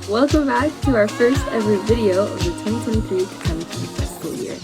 Welcome back to our first ever video of the 2023-2024 school year.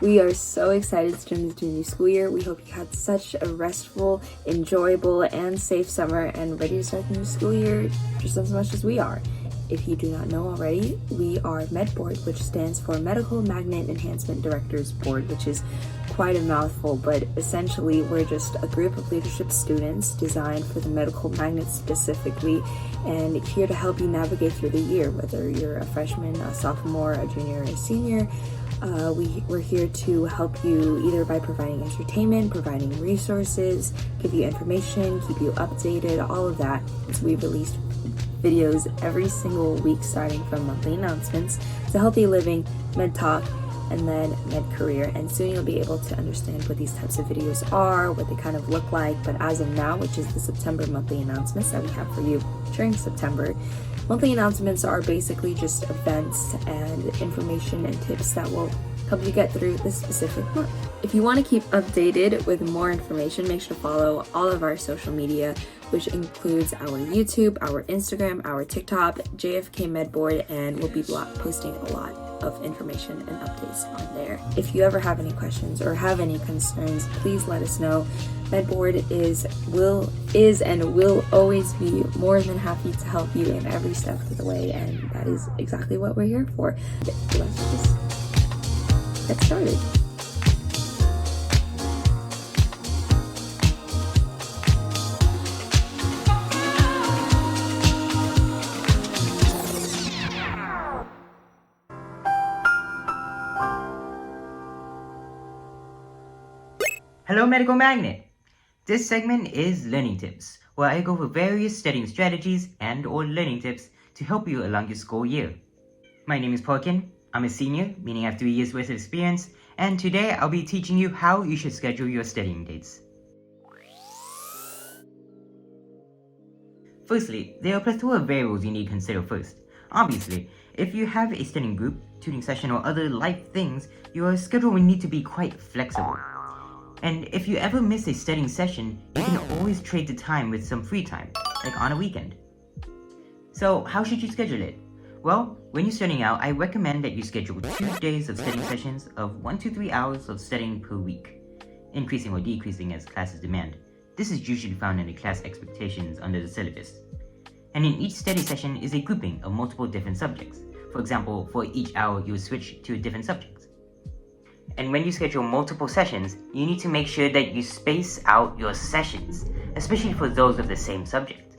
We are so excited to jump into the new school year. We hope you had such a restful, enjoyable, and safe summer and ready to start the new school year just as much as we are. If you do not know already, we are MMED Board, which stands for Medical Magnet Enhancement Directors Board, which is quite a mouthful, but essentially we're just a group of leadership students designed for the medical magnets specifically, and here to help you navigate through the year, whether you're a freshman, a sophomore, a junior, or a senior. We're here to help you either by providing entertainment, providing resources, give you information, keep you updated, all of that. So we've released videos every single week starting from monthly announcements to healthy living, med talk, and then med career. And soon you'll be able to understand what these types of videos are, what they kind of look like. But as of now, which is the September monthly announcements that we have for you during September, monthly announcements are basically just events and information and tips that will help you get through this specific month. If you want to keep updated with more information, make sure to follow all of our social media, which includes our YouTube, our Instagram, our TikTok, JFK MedBoard, and we'll be posting a lot of information and updates on there. If you ever have any questions or have any concerns, please let us know. MedBoard is and will always be more than happy to help you in every step of the way, and that is exactly what we're here for. Let's just get started. Hello Medical Magnet! This segment is Learning Tips, where I go over various studying strategies and or learning tips to help you along your school year. My name is Porkin, I'm a senior, meaning I have 3 years worth of experience, and today I'll be teaching you how you should schedule your studying dates. Firstly, there are a plethora of variables you need to consider first. Obviously, if you have a studying group, tutoring session, or other life things, your schedule will need to be quite flexible. And if you ever miss a studying session, you can always trade the time with some free time, like on a weekend. So how should you schedule it? Well, when you're starting out, I recommend that you schedule 2 days of studying sessions of 1 to 3 hours of studying per week, increasing or decreasing as classes demand. This is usually found in the class expectations under the syllabus. And in each study session is a grouping of multiple different subjects. For example, for each hour you will switch to a different subject. And when you schedule multiple sessions, you need to make sure that you space out your sessions, especially for those of the same subject.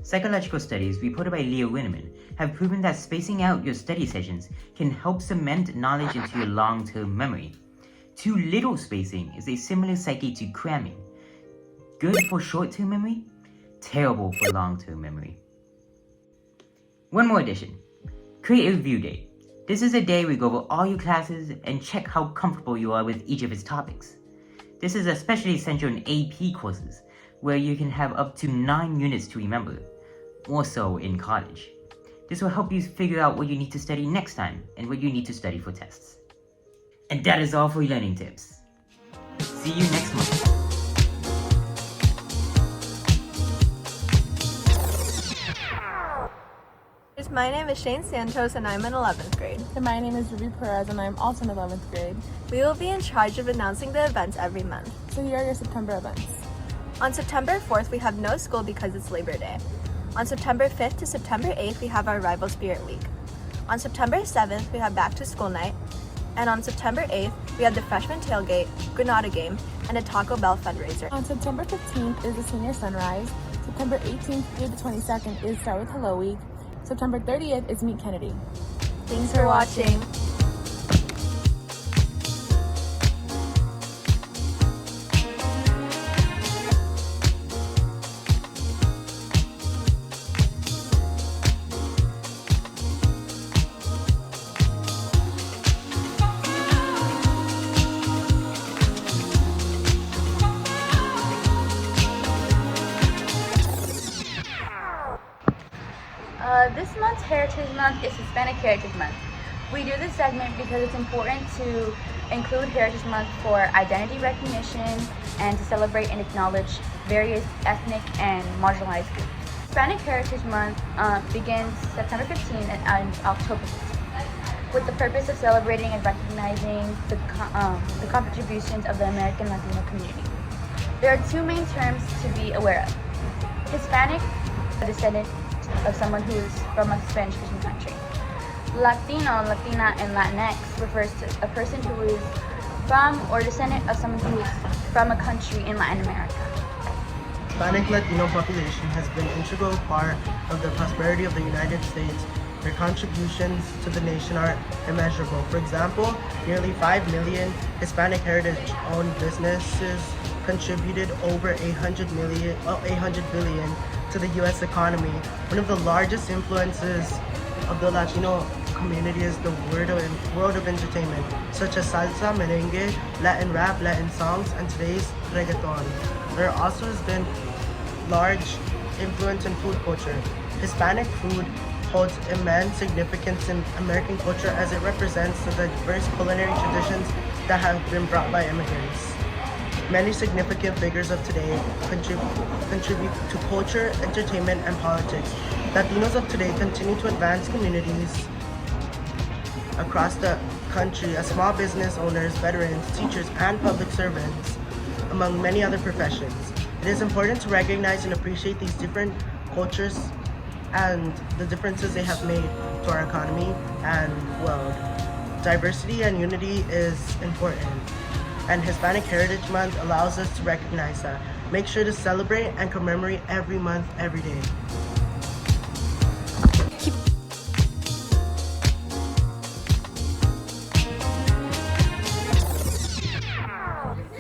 Psychological studies reported by Leo Winneman have proven that spacing out your study sessions can help cement knowledge into your long-term memory. Too little spacing is a similar psyche to cramming. Good for short-term memory, terrible for long-term memory. One more addition. Create a review date. This is a day we go over all your classes and check how comfortable you are with each of its topics. This is especially essential in AP courses, where you can have up to 9 units to remember, more so in college. This will help you figure out what you need to study next time and what you need to study for tests. And that is all for learning tips. See you next month. My name is Shane Santos and I'm in 11th grade. And my name is Ruby Perez and I'm also in 11th grade. We will be in charge of announcing the events every month. So here are your September events. On September 4th, we have no school because it's Labor Day. On September 5th to September 8th, we have our Rival Spirit Week. On September 7th, we have Back to School Night. And on September 8th, we have the Freshman Tailgate, Granada Game, and a Taco Bell fundraiser. On September 15th is the Senior Sunrise. September 18th through the 22nd is Start with Hello Week. September 30th is Meet Kennedy. Thanks for watching. This month's Heritage Month is Hispanic Heritage Month. We do this segment because it's important to include Heritage Month for identity recognition and to celebrate and acknowledge various ethnic and marginalized groups. Hispanic Heritage Month begins September 15 and ends October 15, with the purpose of celebrating and recognizing the contributions of the American Latino community. There are two main terms to be aware of. Hispanic, a descendant of someone who is from a Spanish-speaking country. Latino, Latina, and Latinx refers to a person who is from or descendant of someone who is from a country in Latin America. Hispanic Latino population has been an integral part of the prosperity of the United States. Their contributions to the nation are immeasurable. For example, nearly 5 million Hispanic heritage-owned businesses contributed over $800 billion to the U.S. economy. One of the largest influences of the Latino community is the world of entertainment, such as salsa, merengue, Latin rap, Latin songs, and today's reggaeton. There also has been large influence in food culture. Hispanic food holds immense significance in American culture as it represents the diverse culinary traditions that have been brought by immigrants. Many significant figures of today contribute to culture, entertainment, and politics. Latinos of today continue to advance communities across the country as small business owners, veterans, teachers, and public servants, among many other professions. It is important to recognize and appreciate these different cultures and the differences they have made to our economy and world. Diversity and unity is important, and Hispanic Heritage Month allows us to recognize that. Make sure to celebrate and commemorate every month, every day.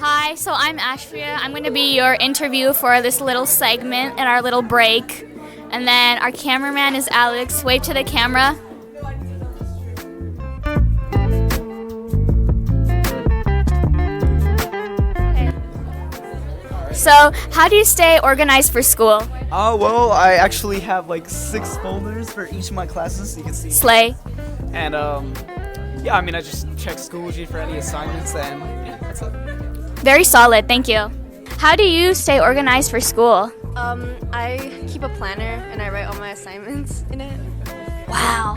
Hi, so I'm Ashria. I'm going to be your interview for this little segment and our little break. And then our cameraman is Alex. Wave to the camera. Okay. So, how do you stay organized for school? Well, I actually have like 6 folders for each of my classes, so you can see. Slay. And yeah, I mean, I just check Schoology for any assignments, and yeah, that's it. Very solid, thank you. How do you stay organized for school? I keep a planner and I write all my assignments in it. Wow.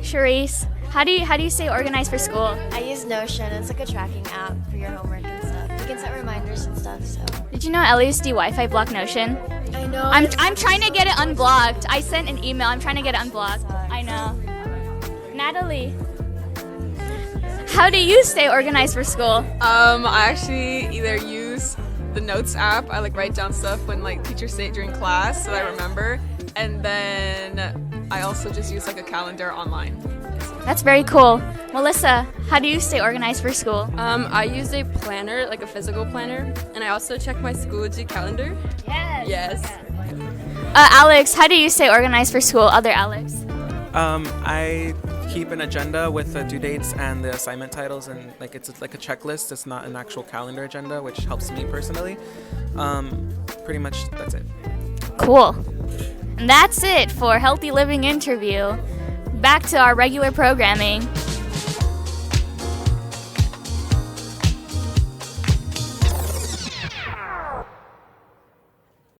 Charisse, how do you stay organized for school? I use Notion. It's like a tracking app for your homework and stuff. You can set reminders and stuff. So. Did you know LASD Wi-Fi blocked Notion? I know. I'm trying to get it unblocked. I sent an email. I'm trying to get it unblocked. I know. Natalie, how do you stay organized for school? I actually either use the Notes app. I like write down stuff when like teachers say it during class so that I remember, and then I also just use like a calendar online. That's very cool. Melissa, how do you stay organized for school? I use a planner, like a physical planner, and I also check my Schoology calendar. Yes. Alex, how do you stay organized for school? Other Alex. I keep an agenda with the due dates and the assignment titles, and like it's like a checklist. It's not an actual calendar agenda, which helps me personally. Pretty much that's it. Cool. And that's it for Healthy Living Interview. Back to our regular programming.